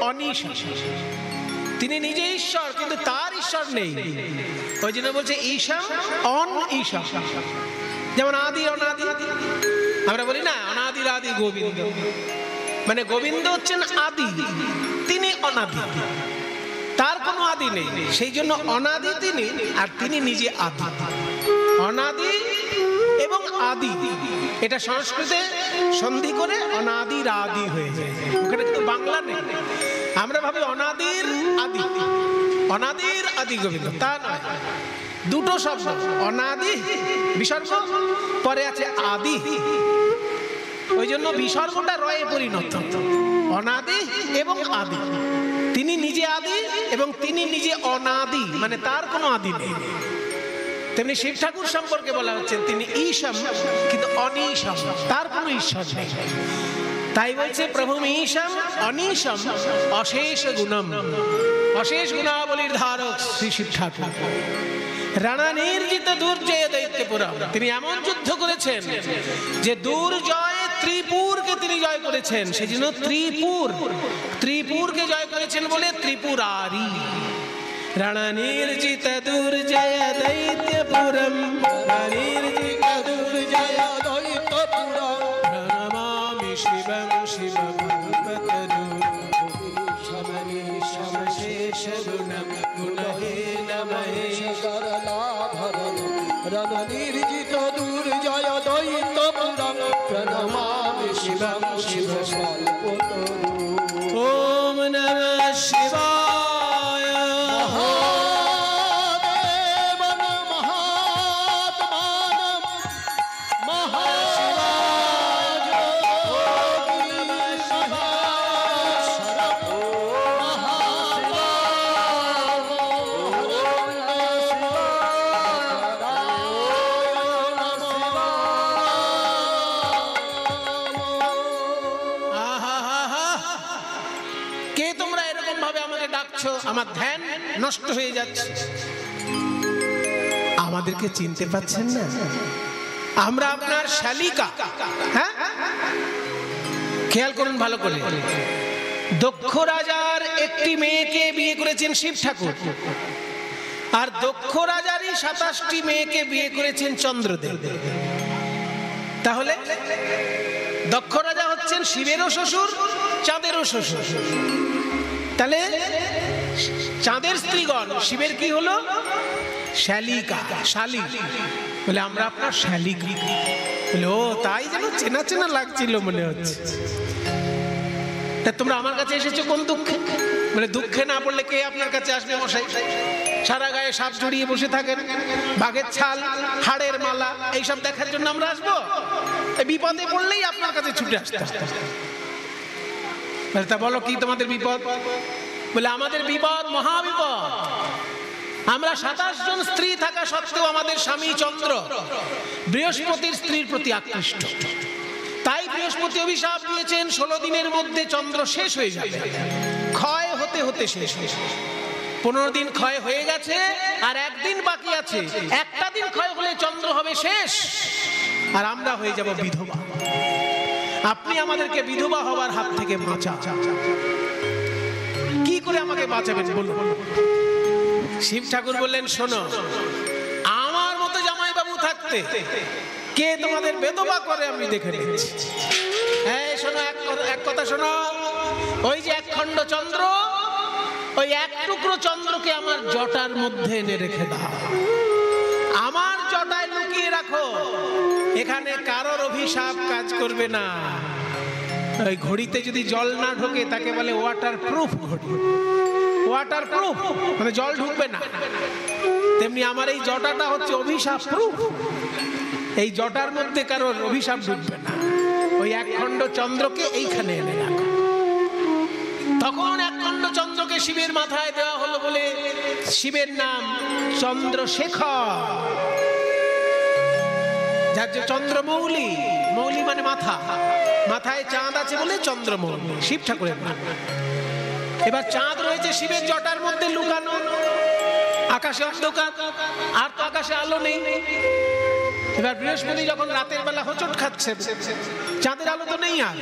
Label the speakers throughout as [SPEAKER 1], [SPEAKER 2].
[SPEAKER 1] অনিশম, তিনি নিজে ঈশ্বর কিন্তু তার ঈশ্বর নেই, ওই জন্য বলছে ঈশম অন ঈশম। যেমন আদি অনাদি, আমরা বলি না অনাদির আদি গোবিন্দ, মানে গোবিন্দ হচ্ছেন আদি, তিনি অনাদি, তার কোনো আদি নেই, সেই জন্য অনাদি তিনি, আর তিনি নিজে আদি। অনাদি এবং আদি এটা সংস্কৃতে সন্ধি করে অনাদির আদি হয়ে যায়, ওখানে কিন্তু বাংলা নেই। আমরা ভাবি অনাদির আদি, অনাদির আদি গোবিন্দ, তা নয়, দুটো শব্দ, অনাদি বিসর্গ, পরে আছে আদি, ওই জন্য বিসর্গটা রয়ে পরিণত, অনাদি এবং আদি। তিনি নিজে আদি এবং তিনি নিজে অনাদি, মানে তার কোনো আদি নেই। তেমনি শিব ঠাকুর সম্পর্কে বলা হচ্ছে তিনি ঈশম কিন্তু অনিশম, তার কোনো ঈশ্বর নেই। তাই বলছে প্রভু ঈশম অনিশম অশেষ গুণম, অশেষ গুণাবলীর ধারক শ্রী শিব ঠাকুর। রানা নির্জিত দুর্জয় দৈত্যপুরম, তিনি এমন যুদ্ধ করেছেন যে দুর্জয় ত্রিপুরকে তিনি জয় করেছেন, সেই জন্য ত্রিপুর, ত্রিপুরকে জয় করেছেন বলে ত্রিপুরারি। রণনির্জিত দুর্জয় দৈত্যপুরম, রণনির্জিত দুর্জয় দৈত্যপুরম, প্রণমামি শিবং শিবভূপতরুম, শমনিশম শেষ গুণম গুণহে নমঃ শরণাভরণ। রণনির্জিত দুর্জয় দৈত্যপুরম, প্রণমামি শিবং শিবস্বল্পতরুম। ওম নমঃ শিবায়। আমার ধ্যান নষ্ট হয়ে যাচ্ছে, আমাদেরকে চিনতে পাচ্ছেন না? আমরা আপনার শালিকা। হ্যাঁ, খেয়াল করুন ভালো করে, দক্ষ রাজার একটি মেয়েকে বিয়ে করেছেন শিব ঠাকুর, আর দক্ষ রাজারই 27টি মেয়েকে বিয়ে করেছেন চন্দ্রদেব। তাহলে দক্ষ রাজা হচ্ছেন শিবেরও শ্বশুর, চাঁদেরও শ্বশুর। তাহলে চাঁদের স্ত্রীগণ, শিবের কি হলো? শালিকা, শালী। বলে আমরা আপনার শালিকা। বলে ও তাই, যেন চেনা চেনা লাগছিল মনে হচ্ছে। তা তোমরা আমার কাছে এসেছো কোন দুঃখে? বলে দুঃখে না পড়লে কে আপনার কাছে আসবে মশাই? সারা গায়ে সাপ জড়িয়ে বসে থাকেন, বাঘের ছাল, হাড়ের মালা, এইসব দেখার জন্য আমরা আসবো? বিপদে পড়লেই আপনার কাছে ছুটে আসতে। তা বলো কি তোমাদের বিপদ? বলে আমাদের বিপদ মহাবিপদ। আমরা 27 জন স্ত্রী থাকা সত্ত্বেও আমাদের স্বামী চন্দ্র বৃহস্পতির স্ত্রীর প্রতি আকৃষ্ট। তাই বৃহস্পতি অভিশাপ দিয়েছেন 16 দিনের মধ্যে চন্দ্র শেষ হয়ে যাবে, ক্ষয় হতে হতে শেষ হয়ে যাবে। 15 দিন ক্ষয় হয়ে গেছে, আর একদিন বাকি আছে। একটা দিন ক্ষয় হলে চন্দ্র হবে শেষ, আর আমরা হয়ে যাব বিধবা। আপনি আমাদেরকে বিধবা হওয়ার হাত থেকে বাঁচান। কি করে আমাকে বাঁচাবেন বলুন? শিব ঠাকুর বললেন, শোনো, আমার মতো জামাইবাবু থাকতে কে তোমাদের বিধবা করে আমি দেখে নিচ্ছি। হ্যাঁ শোনো, এক কথা শোনো, ওই যে 1 খণ্ড চন্দ্র, ওই 1 টুকরো চন্দ্রকে আমার জটার মধ্যে এনে রেখে দাও, আমার জটায় লুকিয়ে রাখো। এখানে কারোর অভিশাপ কাজ করবে না। ওই ঘড়িতে যদি জল না ঢোকে তাকে বলে ওয়াটার প্রুফ ঘড়ি, ওয়াটার প্রুফ মানে জল ঢুকবে না। তেমনি আমার এই জটাটা হচ্ছে অভিশাপ প্রুফ, এই জটার মধ্যে কারোর অভিশাপ ঢুকবে না। ওই 1 খণ্ড চন্দ্রকে এইখানে এনে রাখো। তখন 1 খণ্ড চন্দ্রকে শিবের মাথায় দেওয়া হলো বলে শিবের নাম চন্দ্রশেখর, যার যে চন্দ্রমৌলি, মৌলি মানে মাথা, মাথায় চাঁদ আছে বলে চন্দ্রমৌলি, শিব ঠাকুরের নাম। এবার চাঁদ রয়েছে শিবের জটার মধ্যে লুকানো, আকাশে অন্ধকার, আর তো আকাশে আলো নেই। এবার বৃহস্পতি যখন রাতের বেলা হোঁচট খাচ্ছে, চাঁদের আলো তো নেই আর,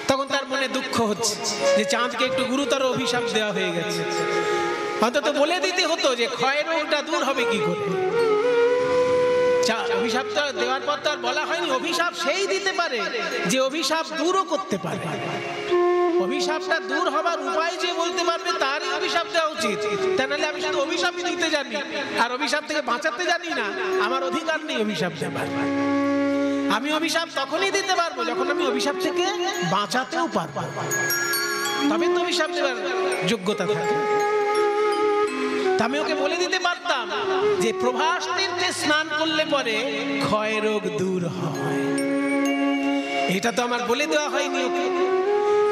[SPEAKER 1] তখন তার মনে দুঃখ হচ্ছে যে চাঁদকে একটু গুরুতর অভিশাপ দেওয়া হয়ে গেছে। অন্তত বলে দিতে হতো যে ক্ষয়ের রোগটা দূর হবে কি করে। অভিশাপটা দেওয়ার পর তো আর বলা হয়নি। অভিশাপ সেই দিতে পারে যে অভিশাপ দূরও করতে পারে। অভিশাপটা দূর হবার উপায় যে বলতে পারবে তারই অভিশাপ দেওয়া উচিত। তা নাহলে আমি শুধু অভিশাপই দিতে জানি আর অভিশাপ থেকে বাঁচাতে জানি না, আমার অধিকার নেই অভিশাপ দেবার। আমি অভিশাপ তখনই দিতে পারবো যখন আমি অভিশাপ থেকে বাঁচাতেও পারবো, তবে তো অভিশাপ দেবার যোগ্যতা থাকে। আমি ওকে বলে দিতে পারতাম যে প্রভাস তীর্থে স্নান করলে পরে ক্ষয় রোগ দূর হয়। এটা তো আমার বলে দেওয়া হয়নি ওকে।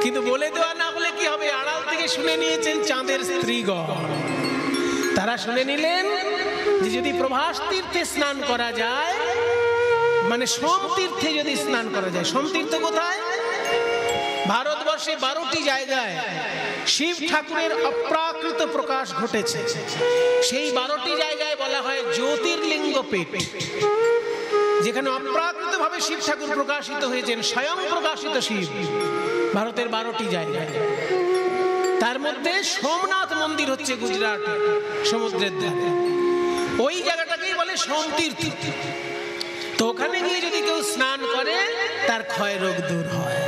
[SPEAKER 1] কিন্তু বলে দেওয়া না হলে কি হবে, আড়াল থেকে শুনে নিয়েছেন চাঁদের স্ত্রীগণ। তারা শুনে নিলেন যে যদি প্রভাস তীর্থে স্নান করা যায়, মানে সোম তীর্থে যদি স্নান করা যায়। সোম তীর্থ কোথায়? ভারতবর্ষে 12টি জায়গায় শিব ঠাকুরের অপ্রাকৃত প্রকাশ ঘটেছে। সেই 12টি জায়গায় বলা হয় জ্যোতির্লিঙ্গ পীঠ, যেখানে অপ্রাকৃত ভাবে শিব ঠাকুর প্রকাশিত হয়েছেন, স্বয়ং প্রকাশিত শিব। ভারতের 12টি জায়গায়, তার মধ্যে সোমনাথ মন্দির হচ্ছে গুজরাটে, সমুদ্রের ধারে। ওই জায়গাটাকেই বলে সোম তীর্থ। তো ওখানে গিয়ে যদি কেউ স্নান করে তার ক্ষয় রোগ দূর হয়।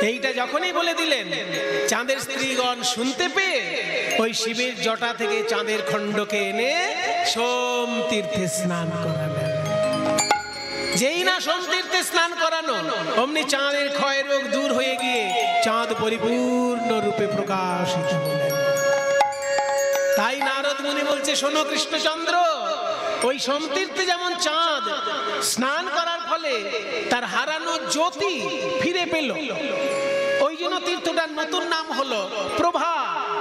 [SPEAKER 1] এইটা যখনই বলে দিলেন, চাঁদের স্ত্রীগণ শুনতে পেয়ে ওই শিবের জটা থেকে চাঁদের খণ্ডকে এনে সোম তীর্থে স্নান করালেন। যেই না সোম তীর্থে স্নান করানো, অমনি চাঁদের ক্ষয় রোগ দূর হয়ে গিয়ে চাঁদ পরিপূর্ণ রূপে প্রকাশিত হলেন। তাই নারদ মুনি বলছে, শোনো কৃষ্ণচন্দ্র, ওই সোম তীর্থে যেমন চাঁদ স্নান করার ফলে তার হারানো জ্যোতি ফিরে পেল, ওই জন্য তীর্থটার নতুন নাম হলো প্রভা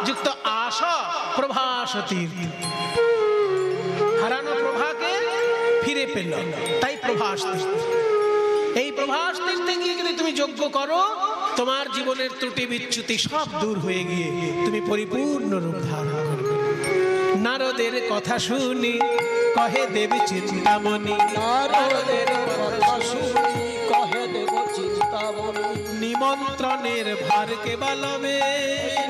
[SPEAKER 1] যুক্ত আশা প্রভাস তীর্থ। হারানো প্রভাকে ফিরে পেল, তাই প্রভাস তীর্থ। এই প্রভাস তীর্থে গিয়ে যদি তুমি যজ্ঞ করো, তোমার জীবনের ত্রুটি বিচ্যুতি সব দূর হয়ে গিয়ে তুমি পরিপূর্ণ রূপ ধারণ করবে। নারদের কথা শুনি কহে দেবী চিন্তামণি,
[SPEAKER 2] নারদের কথা শুনি কহে দেব চিন্তামণি।
[SPEAKER 1] নিমন্ত্রণের ভার কে বলবে,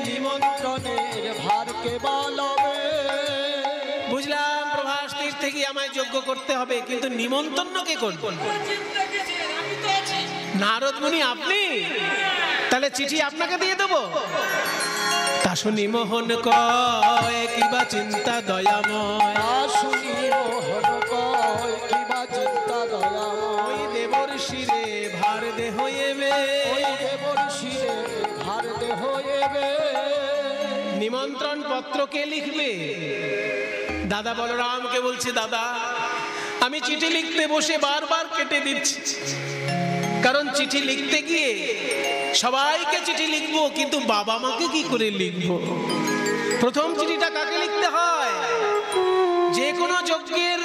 [SPEAKER 2] নিমন্ত্রণের ভার কে বলবে।
[SPEAKER 1] বুঝলাম প্রভাস তীর্থে গিয়ে আমায় যজ্ঞ করতে হবে, কিন্তু নিমন্ত্রণ কে করবে? নারদ মুনি আপনি? তাহলে চিঠি আপনাকে দিয়ে দেবো। তা শুনি মোহন কয় কিবা চিন্তা দয়াময়,
[SPEAKER 2] তা শুনি মোহন কয় কিবা চিন্তা দয়াময়।
[SPEAKER 1] ওই দেবর শিরে ভার দেহ এবে,
[SPEAKER 2] ওই দেবর শিরে ভার দেহ এবে।
[SPEAKER 1] নিমন্ত্রণ পত্র কে লিখবে? দাদা বলরামকে বলছে, দাদা আমি চিঠি লিখতে বসে বারবার কেটে দিচ্ছি, কারণ চিঠি লিখতে গিয়ে সবাইকে চিঠি লিখবো, কিন্তু বাবা মাকে কি করে লিখবো? প্রথম চিঠিটা কাকে লিখতে হয়? যে কোনো যজ্ঞের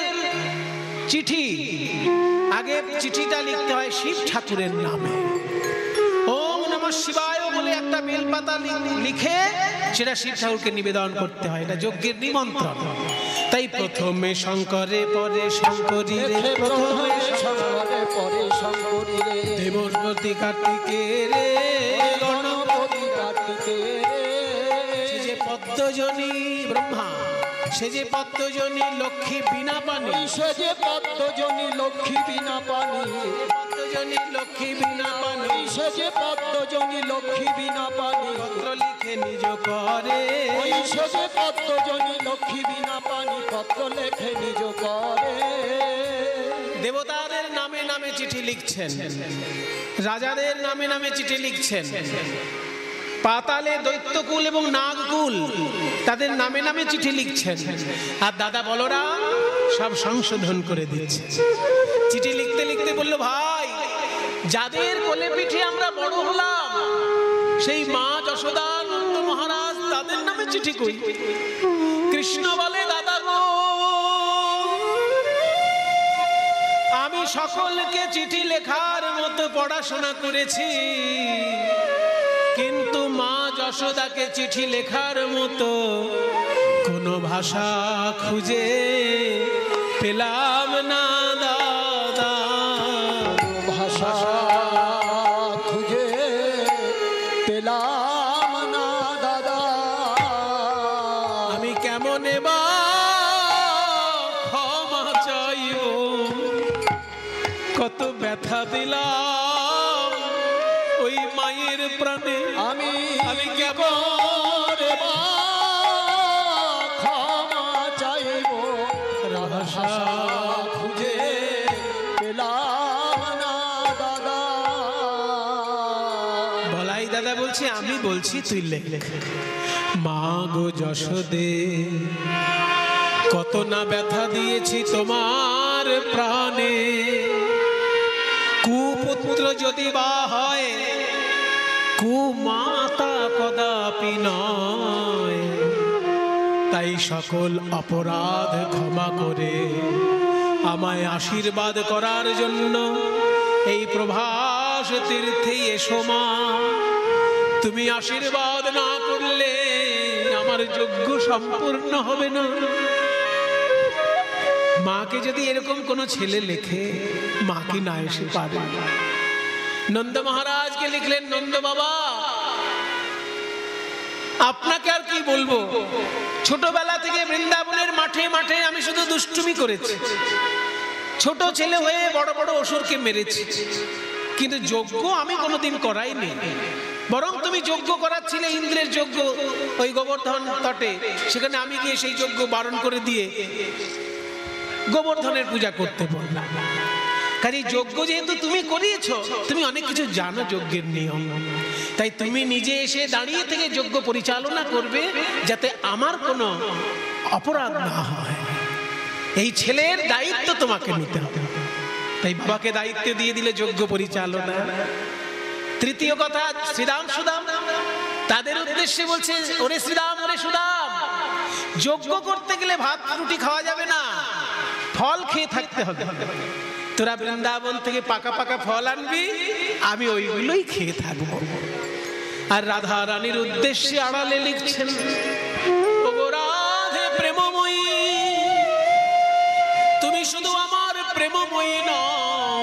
[SPEAKER 1] চিঠি আগে চিঠিটা লিখতে হয় শিব ঠাকুরের নামে। ওম নমঃ শিবায় বলে একটা বেলপাতা লিখে সেটা শিব ঠাকুরকে নিবেদন করতে হয়, এটা যজ্ঞের নিমন্ত্রণ। তাই প্রথমে শঙ্করে পরে শঙ্করী রে, প্রথমে
[SPEAKER 2] শঙ্করে পরে শঙ্করী রে,
[SPEAKER 1] দেবর্ষী কার্তিকে রে,
[SPEAKER 2] গণপতি কার্তিকে রে।
[SPEAKER 1] সে যে পদ্মজনী ব্রহ্মা, সে যে পদ্মজনী লক্ষ্মী বিনা পানি,
[SPEAKER 2] সে যে পদ্মজনী লক্ষ্মী বিনা পানি,
[SPEAKER 1] পদ্মজনী লক্ষ্মী বিনা পানি,
[SPEAKER 2] সে যে পদ্মজনী লক্ষ্মী বিনা পানি।
[SPEAKER 1] পত্র লিখে নিজ করে,
[SPEAKER 2] ওই সে যে পদ্মজনী লক্ষ্মী বিনা পানি, পত্র লেখে নিজ করে।
[SPEAKER 1] দেবতাদের নামে নামে চিঠি লিখছেন, রাজাদের নামে নামে চিঠি লিখছেন, পাতালে দৈত্যকুল এবং নাগকুল তাদের নামে নামে চিঠি লিখছেন, আর দাদা বলরাম সব সংশোধন করে দিচ্ছে। চিঠি লিখতে লিখতে বলল, ভাই যাদের কোলে পিঠে আমরা বড় হলাম, সেই মা যশোদা নন্দ মহারাজ, তাদের নামে চিঠি কই? কৃষ্ণ বলে, দাদা গো আমি সকলকে চিঠি লেখার মতো পড়াশোনা করেছি, কিন্তু মা যশোদাকে চিঠি লেখার মতো কোনো ভাষা খুঁজে পেলাম না দাদা,
[SPEAKER 2] ভাষা খুঁজে পেলাম না দাদা,
[SPEAKER 1] আমি কেমন বা ক্ষমা চাইব, কত ব্যথা দিলাম ওই মায়ের প্রাণে,
[SPEAKER 2] আমি
[SPEAKER 1] কেমন
[SPEAKER 2] ক্ষমা চাইব, ভাষা খুঁজে পেলাম না দাদা।
[SPEAKER 1] বলাই দাদা বলছি, আমি বলছি তুই লেখ। মা গো যশোদে, কত না ব্যথা দিয়েছি তোমার প্রাণে, কুপুত্র যদি বা হয় কুমাতা কদাপি নয়, তাই সকল অপরাধ ক্ষমা করে আমায় আশীর্বাদ করার জন্য এই প্রভাস তীর্থে এসো মা। তুমি আশীর্বাদ না করলে আমার যজ্ঞ সম্পূর্ণ হবে না। মাকে যদি এরকম কোনো ছেলে লেখে, মা কি না এসে পারে? নন্দ মহারাজকে লিখলেন, নন্দ বাবা আপনাকে আর কি বলবো, ছোটবেলা থেকে বৃন্দাবনের মাঠে মাঠে আমি শুধু দুষ্টুমি করেছি, ছোট ছেলে হয়ে বড় বড় অসুরকে মেরেছি, কিন্তু যজ্ঞ আমি কোনোদিন করাইনি। বরং তুমি যজ্ঞ করাচ্ছিলে ইন্দ্রের যজ্ঞ ওই গোবর্ধন তটে, সেখানে আমি গিয়ে সেই যজ্ঞ বারণ করে দিয়ে গোবর্ধনের পূজা করতে বললাম। কাজে যজ্ঞ যেহেতু তুমি করিয়েছো, তুমি অনেক কিছু জানো যজ্ঞের নিয়ম, তাই তুমি নিজে এসে দাঁড়িয়ে থেকে যজ্ঞ পরিচালনা করবে, যাতে আমার কোনো অপরাধ না হয়। এই ছেলের দায়িত্ব তোমাকে নিতে হবে। তাই বাবাকে দায়িত্ব দিয়ে দিলে যজ্ঞ পরিচালনা। তৃতীয় কথা, শ্রীরাম সুদাম তাদের উদ্দেশ্যে বলছে, ওরে শ্রীরাম, ওরে সুদাম, যজ্ঞ করতে গেলে ভাত রুটি খাওয়া যাবে না, ফল খেয়ে থাকতে হবে। তোরা বৃন্দাবন থেকে পাকা পাকা ফল আনবি, আমি ওইগুলোই খেয়ে থাকবো। আর রাধা রানীর উদ্দেশ্যে আড়ালে লিখছেন, ওগো রাধে প্রেমময়ী, তুমি শুধু আমার প্রেমময়ী নও,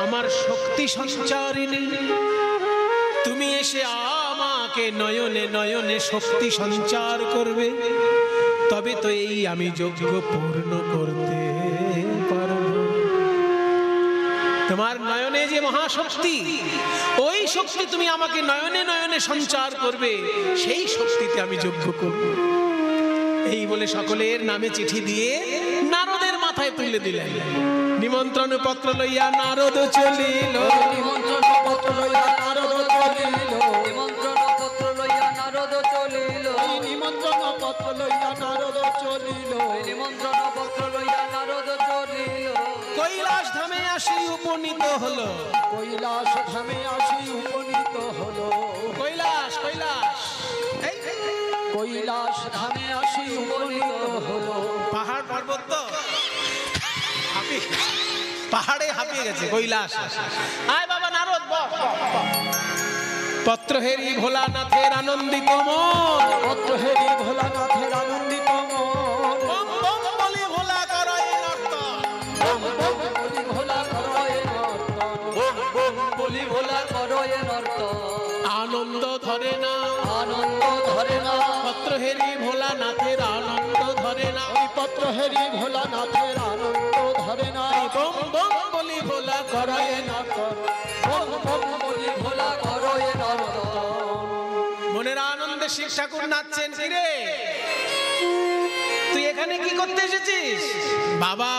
[SPEAKER 1] আমার শক্তি সঞ্চারিণী। তুমি এসে আমাকে নয়নে নয়নে শক্তি সঞ্চার করবে, তবে তো এই আমি যজ্ঞ পূর্ণ করতে পারব। তোমার নয়নে যে মহাশক্তি, ওই শক্তি তুমি আমাকে নয়নে নয়নে সঞ্চার করবে, সেই শক্তিতে আমি যজ্ঞ করব। এই বলে সকলের নামে চিঠি দিয়ে নারদের মাথায় তুলে দিলেন। নিমন্ত্রণ পত্র লইয়া নারদ চলিল,
[SPEAKER 2] নিমন্ত্রণ পত্র লইয়া নারদ চলিল,
[SPEAKER 3] নিমন্ত্রণ পত্র লইয়া নারদ চলিল,
[SPEAKER 2] নিমন্ত্রণ পত্র লইয়া নারদ চলিল,
[SPEAKER 3] নিমন্ত্রণ পত্র লইয়া নারদ চলিল।
[SPEAKER 1] কৈলাস ধামে আসি উপনীত হলো,
[SPEAKER 2] কৈলাস ধামে আসি উপনীত হলো,
[SPEAKER 1] কৈলাস কৈলাস এই,
[SPEAKER 2] কৈলাস ধামে আসি উপনীত হলো।
[SPEAKER 1] পাহাড় পর্বত তো পাহাড়ে হাঁপিয়ে গেছে কৈলাস। আয় বাবা নারদ, পত্র হেরি ভোলানাথের আনন্দিত মন,
[SPEAKER 2] পত্র হেরি ভোলানাথের আনন্দিত মন,
[SPEAKER 1] বম বম বলি ভোলা করয় নর্তন,
[SPEAKER 2] বম বম বলি ভোলা করয় নর্তন,
[SPEAKER 3] বম বম বলি ভোলা করয়ে নর্তন,
[SPEAKER 1] আনন্দ ধরে না,
[SPEAKER 3] আনন্দ ধরে না,
[SPEAKER 1] পত্র হেরি ভোলানাথের আনন্দ ধরে না,
[SPEAKER 2] ওই পত্র হেরি ভোলানাথের আনন্দ ধরে না,
[SPEAKER 1] বম বম বলি ভোলা করয়
[SPEAKER 2] নর্তন,
[SPEAKER 3] বম বম বলি ভোলা করয়ে নর্তন।
[SPEAKER 1] মনের আনন্দে শিব ঠাকুর নাচছেন। কিরে তুই এখানে কি করতে এসেছিস? বাবা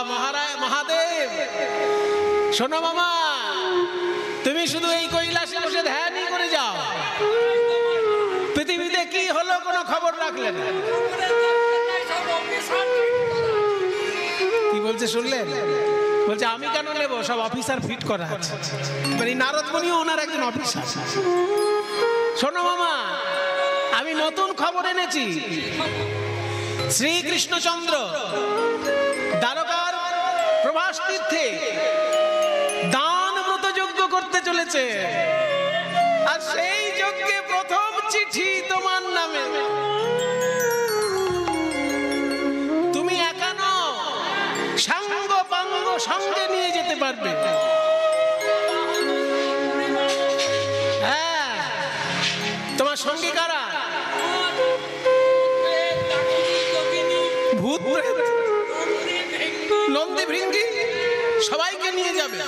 [SPEAKER 1] মহাদেব, শোনো মামা, তুমি শুধু এই কৈলাসে বসে ধ্যানই করে যাও, পৃথিবীতে কি হলো কোনো খবর রাখলে না। কি বলছে শুনলেন? বলছে আমি কেন নেব, সব অফিসার ফিট করা আছে। মানে নারদ মুনিও ওনার একজন অফিসার। শোনো মামা, আমি নতুন খবর এনেছি। শ্রীকৃষ্ণচন্দ্র দ্বারকার প্রভাস তীর্থে দান ব্রত যজ্ঞ করতে চলেছে, আর সেই যজ্ঞে প্রথম চিঠি তোমার নামে। সঙ্গে নিয়ে যেতে পারবে। হ্যাঁ, তোমার সঙ্গে কারা? ভূত প্রেত, নন্দী ভৃঙ্গি সবাইকে নিয়ে যাবে।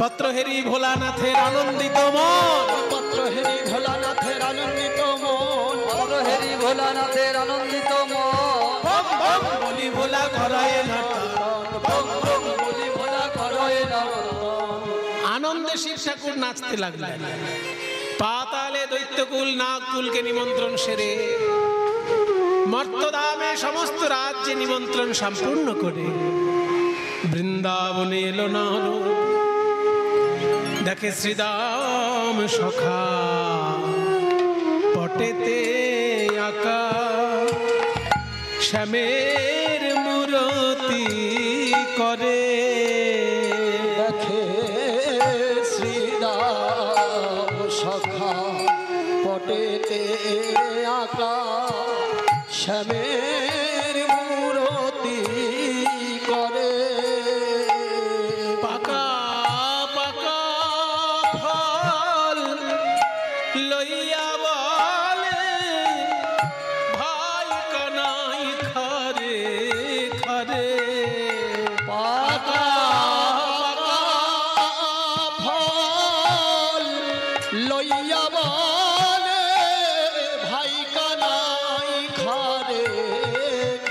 [SPEAKER 1] পত্র হেরি ভোলানাথের আনন্দিত মন,
[SPEAKER 2] পত্র হেরি ভোলানাথের আনন্দিত মন,
[SPEAKER 3] পত্র হেরি ভোলানাথের আনন্দিত মন,
[SPEAKER 1] বম বম বলি ভোলা করায় নর্তন,
[SPEAKER 3] বম বম বলি ভোলা করয়ে নর্তন।
[SPEAKER 1] আনন্দে শিব ঠাকুর নাচতে লাগলেন। পাতালে দৈত্যকুল নাগকুলকে নিমন্ত্রণ সেরে মর্তধামে সমস্ত রাজ্যে নিমন্ত্রণ সম্পূর্ণ করে বৃন্দাবনে এলো নারদ। দেখে শ্রীদাম সখা পটেতে আঁকা শ্যামের মূরতি করে।
[SPEAKER 2] দেখে শ্রীরাম সখা পটেতে আঁকা শ্যামের মূরতি করে।
[SPEAKER 1] পাকা পাকা ফল লইয়া বলে ভাই কানাই খারে খারে।
[SPEAKER 2] পাকা পাকা ফল লইয়া বলে ভাই কানাই খারে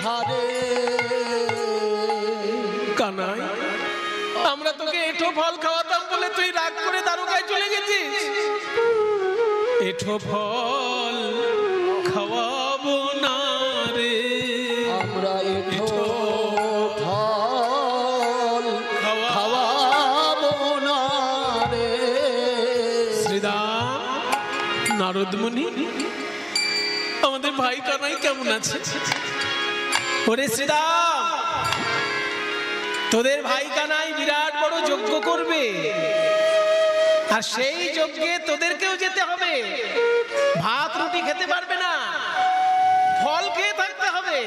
[SPEAKER 2] খারে।
[SPEAKER 1] কানাই, আমরা তোকে এঁঠো ফল খাওয়াতাম বলে তুই রাগ করে দারুকায় চলে গেছিস। এঁঠো ফল খাওয়াবো না রে,
[SPEAKER 2] আমরা এঁঠো ফল খাওয়াবো না রে।
[SPEAKER 1] শ্রীদাম নারদ মুনি, আমাদের ভাই কানাই কেমন আছে? ওরে শ্রীদাম, তোদের ভাই কানাই বিরাট বড় যজ্ঞ করবে, আর সেই যজ্ঞে তোদেরকেও যেতে হবে। ভাত রুটি খেতে পারবে না, ফল খেয়ে থাকতে হবে।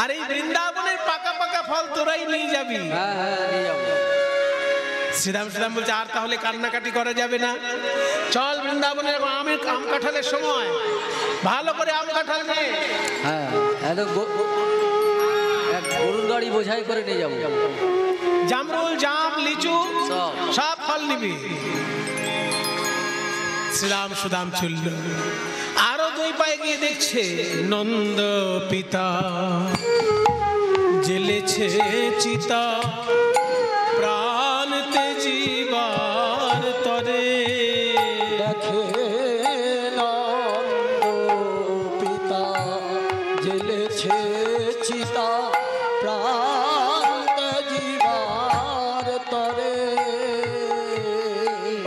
[SPEAKER 1] আর এই বৃন্দাবনের পাকা পাকা ফল তোরাই নিয়ে যাবি।
[SPEAKER 3] হ্যাঁ হ্যাঁ নিয়ে যাবো।
[SPEAKER 1] শ্রীদাম বলছে আর তাহলে কান্নাকাটি করা যাবে না, চল বৃন্দাবনের আম কাঁঠালের সময় ভালো করে আম কাঁঠাল নে।
[SPEAKER 3] হ্যাঁ একদম এক গরুর গাড়ি বোঝাই করে নিয়ে যাবো।
[SPEAKER 1] জামরুল, জাম, লিচু সব ফল নিবি। শ্রীরাম সুদাম চলল, আরো 2 পায়ে গিয়ে দেখছে নন্দ পিতা জেলেছে চিতা প্রাণ তেজিবার তরে।
[SPEAKER 2] দেখে নন্দ পিতা জেলেছে চিতা প্রাণ জীবার তরে।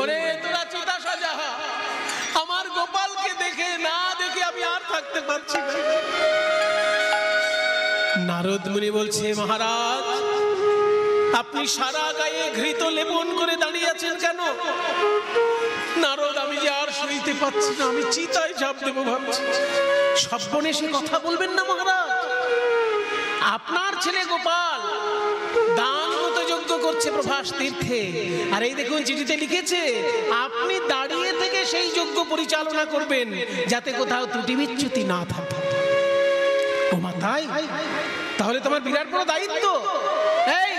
[SPEAKER 1] ওরে তোরা চিতা সাজা, আমার গোপালকে দেখে না দেখে আমি আর থাকতে পারছি না। নারদ মুনি বলছে মহারাজ, আপনি সারা গায়ে ঘৃত লেপন করে দাঁড়িয়ে আছেন কেন? নারদ, আমি যে আর সইতে পারছি না, আমি চিতায় ঝাঁপ দেবো ভাবছি। সব্বনে সে কথা বলবেন না মহারাজ, আপনার ছেলে গোপাল দানগত যজ্ঞ করছে প্রভাস তীর্থে, আর এই দেখুন চিঠিতে লিখেছে আপনি দাঁড়িয়ে থেকে সেই যজ্ঞ পরিচালনা করবেন যাতে কোথাও ত্রুটি বিচ্যুতি না থাকে। ও মা তাই? তাহলে তোমার বিরাট বড় দায়িত্ব। এই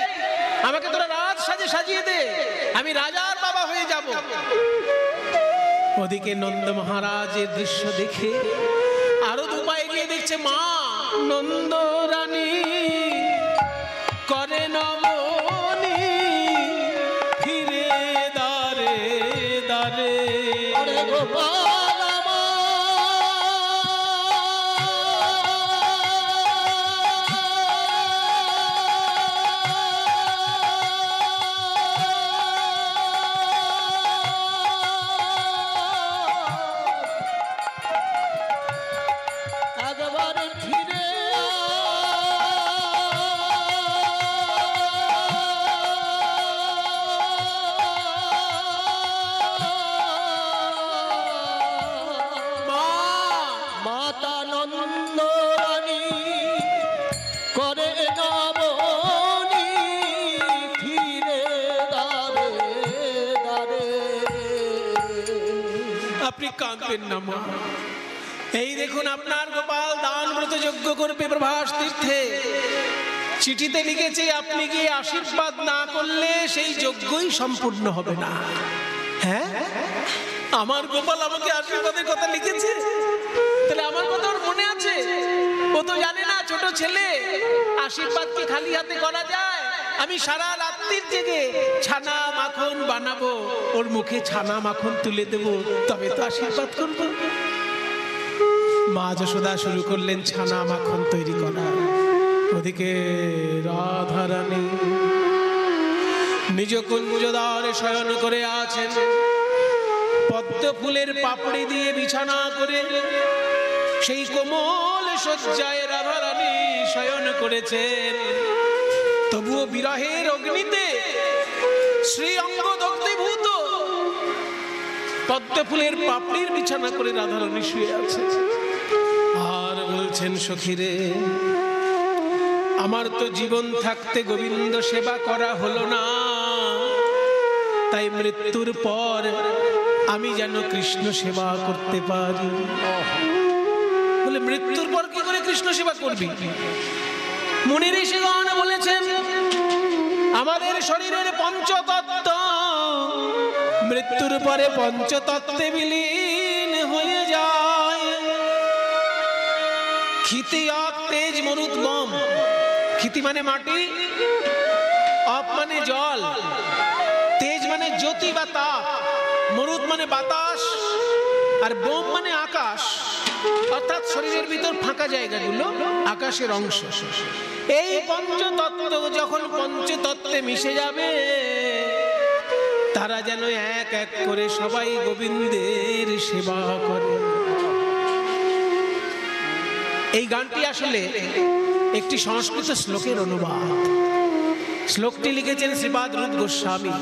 [SPEAKER 1] আমাকে তোরা রাজ সাজে সাজিয়ে দে, আমি রাজার বাবা হয়ে যাব। ওদিকে নন্দ মহারাজের দৃশ্য দেখে আরো 2 পায়ে গিয়ে দেখছে মা নন্দ রানী করে নমনি ফিরে দারে দারে।
[SPEAKER 2] ওরে গোপাল একবার ফিরে
[SPEAKER 1] কাঁদবেন না মা। এই দেখুন আপনার গোপাল দান ব্রত যজ্ঞ করবে প্রভাস তীর্থে, চিঠিতে লিখেছে আপনি গিয়ে আশীর্বাদ না করলে সেই যজ্ঞই সম্পূর্ণ হবে না। হ্যাঁ, আমার গোপাল আমাকে আশীর্বাদের কথা লিখেছে, তাহলে আমার কথা ওর মনে আছে? ও তো জানে না ছোট ছেলে, আশীর্বাদ কি খালি হাতে করা যায়? আমি সারা রাত্রির জেগে ছানা মাখন বানাবো, ওর মুখে ছানা মাখন তুলে দেব, তবে তো আশীর্বাদ করবো। মা যশোদা শুরু করলেন ছানা মাখন তৈরি করা। ওদিকে রাধারানী নিজ কুঞ্জদ্বারে শয়ন করে আছেন, পদ্ম ফুলের পাপড়ি দিয়ে বিছানা করে সেই কোমল শয্যায় রাধারানী শয়ন করেছেন। তবুও বিরহের অগ্নিতে শ্রী অঙ্গ দগ্ধীভূত, পদ্ম ফুলের পাপড়ির বিছানা করে রাধারানী শুয়ে আছে। আর বলছেন, সখীরে আমার তো জীবন থাকতে গোবিন্দ সেবা করা হলো না, তাই মৃত্যুর পর আমি যেন কৃষ্ণ সেবা করতে পারি। বলে মৃত্যুর পর কি করে কৃষ্ণ সেবা করবি? মুনি ঋষিগণ বলেছেন আমাদের শরীরের পঞ্চতত্ত্ব মৃত্যুর পরে পঞ্চতত্ত্বে বিলীন হয়ে যায়। ক্ষিতি অপ তেজ মরুত বোম। ক্ষিতি মানে মাটি, অপ মানে জল, তেজ মানে জ্যোতি বা তাপ, মরুত মানে বাতাস, আর বোম মানে আকাশ, অর্থাৎ শরীরের ভিতর ফাঁকা জায়গাগুলো আকাশের অংশ। এই পঞ্চতত্ত্ব যখন পঞ্চতত্ত্বে মিশে যাবে, তারা যেন এক এক করে সবাই গোবিন্দের সেবা করে। এই গানটি আসলে একটি সংস্কৃত শ্লোকের অনুবাদ। শ্লোকটি লিখেছেন শ্রীপাদ রূপ গোস্বামী।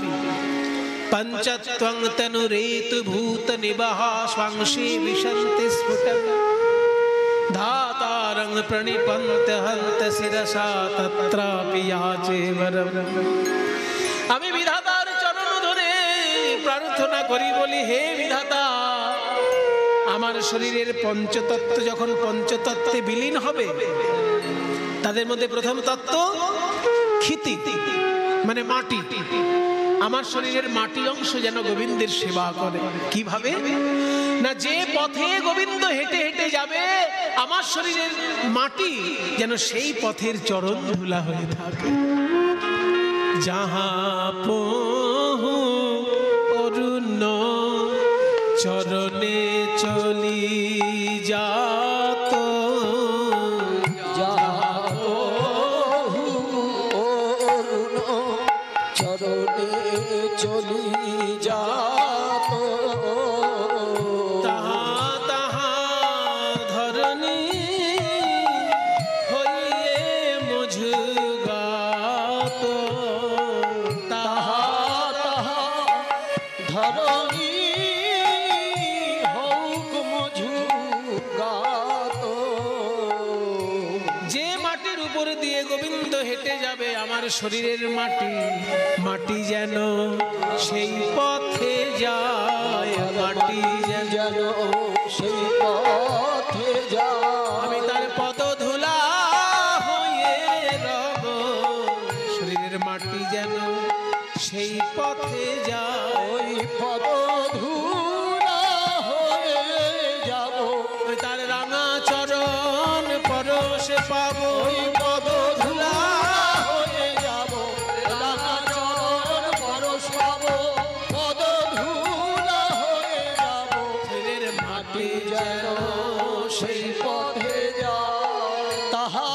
[SPEAKER 1] পঞ্চত্বং তনুরেতু ভূত নিবাহ স্বাংশী বিশন্তি স্ফুটং ধাতারং প্রণিপন্ত হন্ত শিরসা তত্রাপি याचे वरम। আমি বিধাতার চরণ ধরে প্রার্থনা করি, বলি হে বিধাতা, আমার শরীরের পঞ্চতত্ত্ব যখন পঞ্চতত্ত্বে বিলীন হবে, তাদের মধ্যে প্রথম তত্ত্ব ক্ষিতি মানে মাটি, আমার শরীরের মাটি অংশ যেন গোবিন্দের সেবা করে। কিভাবে না, যে পথে গোবিন্দ হেঁটে হেঁটে যাবে, আমার শরীরের মাটি যেন সেই পথের চরণ ধুলা হয়ে থাকে। যাহা পহু অরুণ চরণে চলি যাত,
[SPEAKER 2] চরণে চলি যাত,
[SPEAKER 1] তাহা তাহা ধরণী হইয়ে মঝুগাত,
[SPEAKER 2] তাহা তাহা ধরণী হউক মঝুগাত।
[SPEAKER 1] যে মাটির উপর দিয়ে গোবিন্দ হেঁটে যাবে, আমার শরীরের মাটি, মাটি যেন সেই পথে যায়, মাটি যেন
[SPEAKER 2] সেই পথে যায়,
[SPEAKER 1] আমি তার পদ ধুলা হয়ে রব, শরীরের মাটি যেন সেই পথে যায়।
[SPEAKER 2] ওই পদ ধুলা হয়ে যাব,
[SPEAKER 1] ওই তার রাঙা চরণ পরশে পাবো,
[SPEAKER 2] ওই পদ ধুলা হয়ে যাব, রাঙা চরণ পরশ পাবো, পদ ধুলা হয়ে যাব,
[SPEAKER 1] শরীরের মাটি
[SPEAKER 2] যেন সেই পথে যায়। তাহা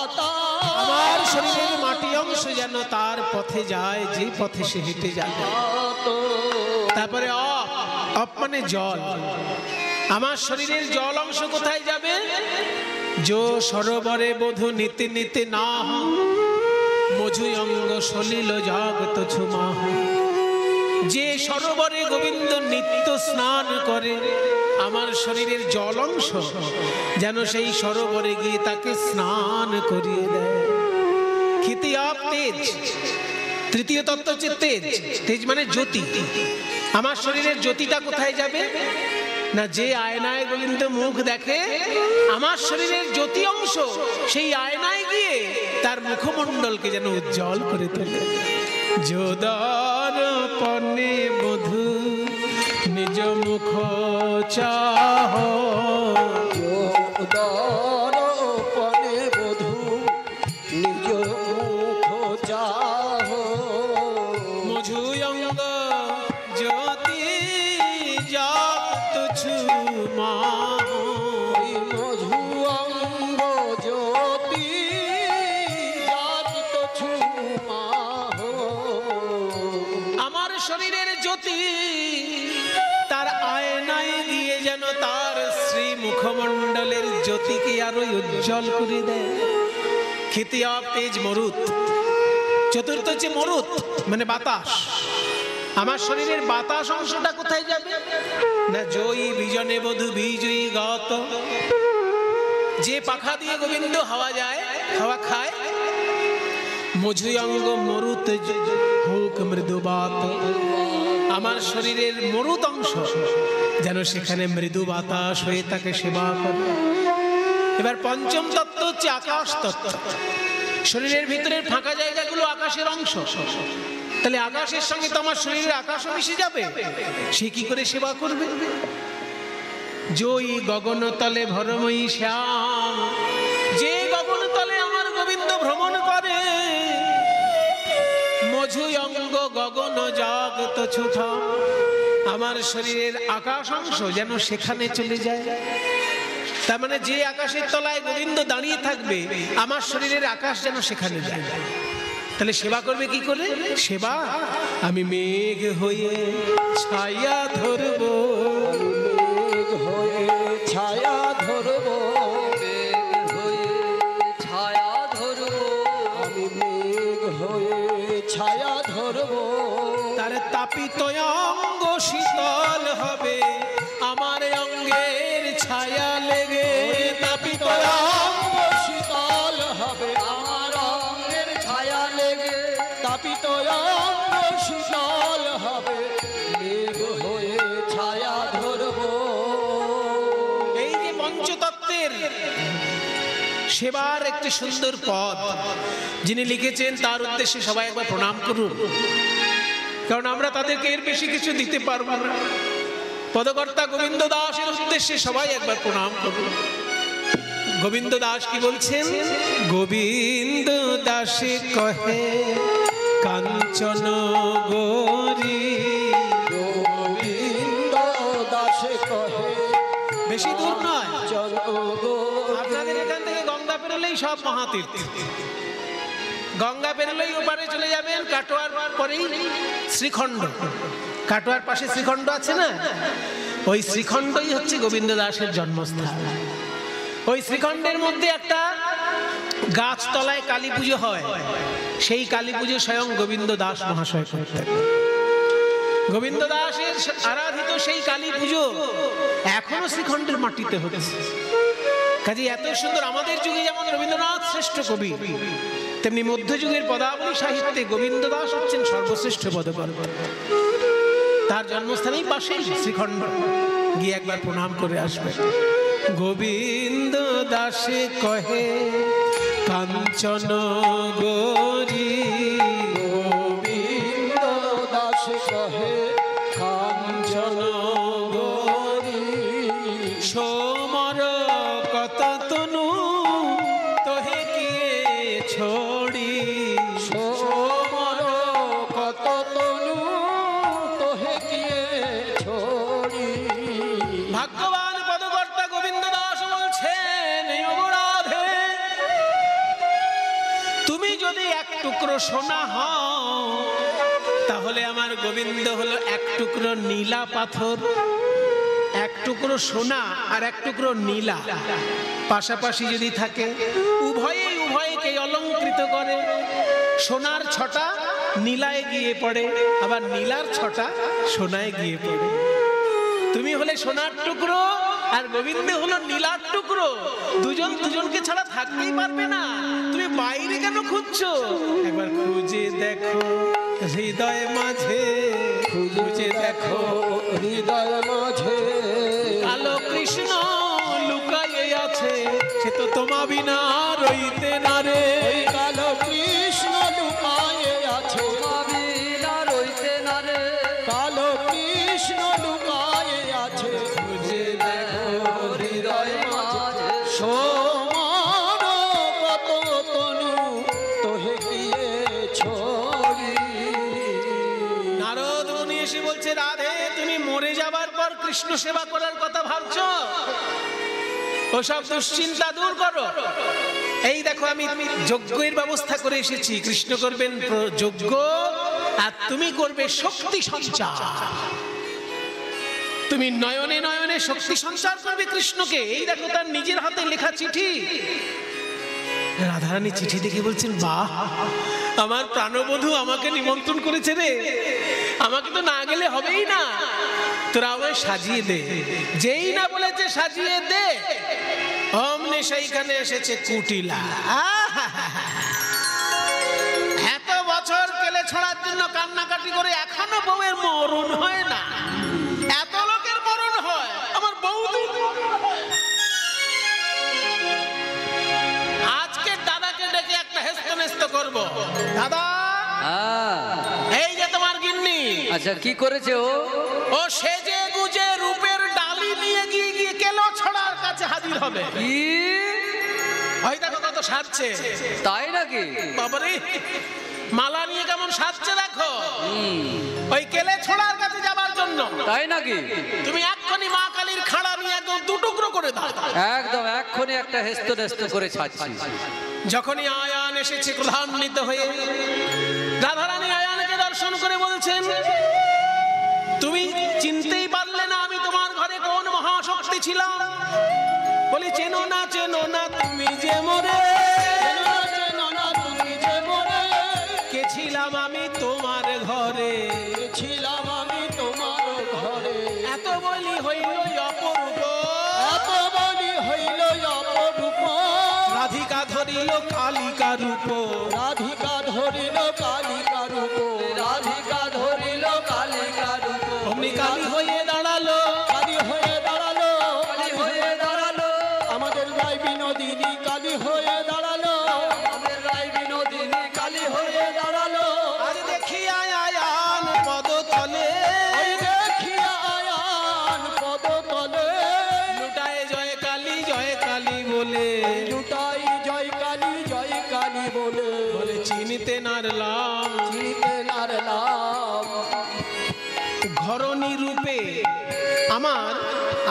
[SPEAKER 1] আমার শরীরের মাটি অংশ যেন তার পথে যায়, যে পথে সে হেঁটে যাবে। তারপরে অপ, অপ মানে জল। আমার শরীরের জল অংশ কোথায় যাবে? जो সরোবরে বধূ নীতি নীতি না মঝু অঙ্গ সলিল জাগত ছুমাহ। যে সরোবরে গোবিন্দ নিত্য স্নান করে, আমার শরীরের জল অংশ যেন সেই সরোবরে গিয়ে তাকে স্নান করিয়ে দেয়। ক্ষিতি অপ তেজ, তৃতীয় তত্ত্ব হচ্ছে তেজ। তেজ মানে জ্যোতি। আমার শরীরের জ্যোতিটা কোথায় যাবে? না যে আয়নায় গোবিন্দ মুখ দেখে, আমার শরীরের জ্যোতি অংশ সেই আয়নায় গিয়ে তার মুখমণ্ডলকে যেন উজ্জ্বল করে তোলে। যোদর পনে বধূ নিজ মুখ চাহ,
[SPEAKER 2] দর্পণে বধূ নিজ মুখ চাহ,
[SPEAKER 1] মধুয়ঙ্গ জ্যোতি জাত ছুমা,
[SPEAKER 2] মধু অঙ্গ জ্যোতি জাত ছুমাহ।
[SPEAKER 1] আমার শরীরের জ্যোতি তার আয়নায় গিয়ে যেন তার শ্রী মুখমণ্ডলের জ্যোতিকে আরো উজ্জ্বল করে দেয়। খিতিয়া তেজ মরুত, চতুর্থ হচ্ছে মরুত মানে বাতাস। আমার শরীরের বাতাস অংশটা কোথায় যাবে না, জয়ী বিজনে বধূ বিজয়ী গত, যে পাখা দিয়ে গোবিন্দ হাওয়া যায়, হাওয়া খায়, মধুয়ঙ্গ মরুত হোক মৃদু বাত, আমার শরীরের মরুত অংশ যেন সেখানে মৃদু বাতাস হয়ে তাকে সেবা করে। এবার পঞ্চম তত্ত্ব হচ্ছে আকাশ তত্ত্ব। শরীরের ভিতরের ফাঁকা জায়গাগুলো আকাশের অংশ, তাহলে আকাশের সঙ্গে তো আমার শরীরের আকাশও মিশে যাবে, সে কি করে সেবা করবে? জয়ী গগনতলে ভরময়ী শ্যাম, যে গগনতলে আমার গোবিন্দ ভ্রমণ করে, মধুয়ঙ্গ গগন জাগত ছুথা, আমার শরীরের আকাশ অংশ যেন সেখানে চলে যায়। তার মানে যে আকাশের তলায় গোবিন্দ দাঁড়িয়ে থাকবে, আমার শরীরের আকাশ যেন সেখানে যায়। তাহলে সেবা করবে কি করে? সেবা, আমি মেঘ হয়ে ছায়া ধরব,
[SPEAKER 2] মেঘ হয়ে ছায়া ধরব,
[SPEAKER 3] মেঘ হয়ে ছায়া ধরব,
[SPEAKER 2] আমি মেঘ হয়ে ছায়া ধরব,
[SPEAKER 1] তার তাপিত অঙ্গ শীতল হবে, আমার অঙ্গের ছায়া লেগে তাপিত
[SPEAKER 2] অঙ্গ শীতল হবে, আমার অঙ্গের ছায়া লেগে তাপিত অঙ্গ শীতল হবে, মেঘ হয়ে ছায়া ধরব।
[SPEAKER 1] এই যে পঞ্চতত্ত্বের সেবার একটি সুন্দর পদ যিনি লিখেছেন, তার উদ্দেশ্যে সবাই একবার প্রণাম করুন, কারণ আমরা তাদেরকে এর বেশি কিছু দিতে পারবো না। পদকর্তা গোবিন্দ দাসের উদ্দেশ্যে সবাই একবার প্রণাম করুন। গোবিন্দ দাস কি বলছেন? গোবিন্দ দাসে কহে কাঞ্চন গৌরী,
[SPEAKER 2] গোবিন্দ দাসে কহে,
[SPEAKER 1] বেশি দূর নয়,
[SPEAKER 2] জনগো
[SPEAKER 1] আপনাদের এখান থেকে গঙ্গা পেরোলেই সব মহাতীর্থ। গঙ্গা পেরোলেই ওপারে চলে যাবেন, কাটোয়ার পরেই শ্রীখণ্ড, কাটোয়ার পাশে শ্রীখণ্ড আছে না, ওই শ্রীখণ্ডই হচ্ছে গোবিন্দ দাসের জন্মস্থান। ওই শ্রীখণ্ডের মধ্যে একটা গাছতলায় কালী পুজো হয়, সেই কালী পুজো স্বয়ং গোবিন্দ দাস মহাশয় করতেন। গোবিন্দ দাসের আরাধিত সেই কালী পুজো এখনো শ্রীখণ্ডের মাটিতে হচ্ছে। কাজে এত সুন্দর, আমাদের যুগে যেমন রবীন্দ্রনাথ শ্রেষ্ঠ কবি, তেমনি মধ্যযুগের পদাবলী সাহিত্যে গোবিন্দ দাস হচ্ছেন সর্বশ্রেষ্ঠ পদকর্তা। তার জন্মস্থানেই পাশেই শ্রীখণ্ড, গিয়ে একবার প্রণাম করে আসবে। গোবিন্দ দাসে কহে কাঞ্চন গৌরী,
[SPEAKER 2] গোবিন্দ দাসে কহে
[SPEAKER 1] কাঞ্চন গৌরী, সোমর কত তনু তোহে কিয়ে ছোড়ি,
[SPEAKER 2] সোমর কত তনু তোহে কিয়ে ছোড়ি।
[SPEAKER 1] ভাগ্যবান পদকর্তা গোবিন্দ দাস বলছেন, রাধে, তুমি যদি এক টুকরো সোনা হও, তাহলে আমার গোবিন্দ হলো এক টুকরো নীলা পাথর। এক টুকরো সোনা আর এক টুকরো নীলা পাশাপাশি যদি থাকে, উভয়েই উভয়কে অলঙ্কৃত করে। সোনার ছটা নীলায় গিয়ে পড়ে, আবার নীলার ছটা সোনায় গিয়ে পড়ে। তুমি হলে সোনার টুকরো আর গোবিন্দ হলো নীলার টুকরো, দুজন দুজনকে ছাড়া থাকতেই পারবে না। তুমি বাইরে কেন খুঁজছো? একবার খুঁজে দেখো হৃদয় মাঝে, খুঁজে দেখো
[SPEAKER 2] হৃদয় মাঝে
[SPEAKER 1] সে তো তোমা বিনা রইতে না রে।
[SPEAKER 2] ওই কালো কৃষ্ণ লুকায়ে আছে,
[SPEAKER 3] বিনা রইতে না রে।
[SPEAKER 2] কালো কৃষ্ণ লুকায়ে আছে,
[SPEAKER 3] বুঝে দেখো হৃদয় মাঝে।
[SPEAKER 2] সমান কত তনু তোহে গিয়ে ছড়ি।
[SPEAKER 1] নারদ মুনি এসে বলছে, রাধে তুমি মরে যাবার পর কৃষ্ণ সেবা করার কথা ভাবছো? ওসব দুশ্চিন্তা দূর করো। এই দেখো আমি যজ্ঞের ব্যবস্থা করে এসেছি। কৃষ্ণ করবেন যজ্ঞ আর তুমি করবে শক্তি সঞ্চার। তুমি নয়নে নয়নে শক্তি সঞ্চার করবে কৃষ্ণকে। এই দেখো তার নিজের হাতে লেখা চিঠি। রাধারানী চিঠি দেখে বলছেন, বাহ, আমার প্রাণবধূ আমাকে নিমন্ত্রণ করেছে রে, আমাকে তো না গেলে হবেই না, তোরা আমায় সাজিয়ে দে। যেই না বলেছে সাজিয়ে দে, অমনি সেইখানে এসেছে কুটিলা। এত বছর কেলে ছড়ার জন্য কান্নাকাটি করে এখনো বউয়ের মরণ হয় না। এত লোকের মরণ হয়, আমার বৌদি আজকে দাদাকে ডেকে একটা হেস্তনেস্ত করব। দাদা, এই যে তোমার গিন্নি।
[SPEAKER 3] আচ্ছা, কি করেছে ও?
[SPEAKER 1] ও সেজে গুজে রূপের ডালি নিয়ে গিয়ে গিয়ে কেলো ছড়ার কাছে হাজির হবে।
[SPEAKER 3] কি?
[SPEAKER 1] ওই দেখো কত সাজছে।
[SPEAKER 3] তাই নাকি?
[SPEAKER 1] বাবারে, মালা নিয়ে কেমন সাজছে দেখো, ওই কেলে ছড়ার কাছে যাবার জন্য।
[SPEAKER 3] তাই নাকি?
[SPEAKER 1] তুমি এক্ষুনি মা কালীর খাড়া নিয়ে একদম দুটুকরো করে দাও।
[SPEAKER 3] একদম এক্ষুনি একটা হেস্তনেস্ত করে ছাড়ছি।
[SPEAKER 1] যখনই আয়ান এসেছে ক্রোধান্বিত হয়ে, রাধারানী আয়ানকে দর্শন করে বলছেন, তুমি চিনতেই পারলে না আমি তোমার ঘরে কোন মহাশক্তি ছিলাম? বলি, চেনো না তুমি যে মোরে,
[SPEAKER 2] চেনো না তুমি যে মোরে,
[SPEAKER 1] কে ছিলাম আমি তোমার ঘরে,
[SPEAKER 2] ছিলাম আমি তোমার ঘরে।
[SPEAKER 1] এত বলি হইল অপরূপ,
[SPEAKER 2] এত বলি হইল অপরূপ,
[SPEAKER 1] রাধিকা ধরিল কালিকা রূপ,
[SPEAKER 2] রাধিকা ধরিল কালিকা রূপ,
[SPEAKER 3] রাধিকা ধরিল কালিকা রূপ।
[SPEAKER 1] অমনি কালী হয়ে দাঁড়ালো,
[SPEAKER 2] কালী হয়ে দাঁড়ালো,
[SPEAKER 3] কালী হয়ে দাঁড়ালো,
[SPEAKER 2] আমাদের রায় বিনোদিনী কালী হয়ে দাঁড়ালো,
[SPEAKER 3] আমাদের রায় বিনোদিনী কালী হয়ে দাঁড়ালো।
[SPEAKER 1] আজ দেখি আয়ান পদতলে,
[SPEAKER 2] ওই দেখিয়া আয়ান পদতলে,
[SPEAKER 1] লুটায় জয় কালী বলে,
[SPEAKER 2] লুটাই জয় কালী বলে,
[SPEAKER 1] বলে চিনিতে নারলাম
[SPEAKER 2] চিনিতে নারলাম।
[SPEAKER 1] ঘরণী রূপে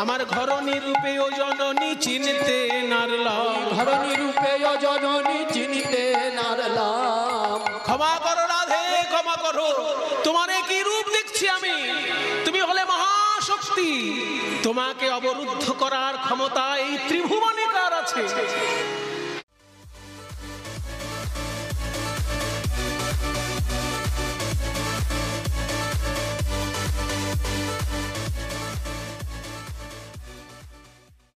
[SPEAKER 1] আমার ঘরণী রূপে ও জননী চিনতে নারলাম।
[SPEAKER 2] ধরণী রূপে জননী চিনিতে নারলাম।
[SPEAKER 1] ক্ষমা করো রাধে, ক্ষমা করো, তোমার কি রূপ দেখছি আমি? তুমি হলে মহাশক্তি, তোমাকে অবরুদ্ধ করার ক্ষমতা এই ত্রিভুবনে কার আছে?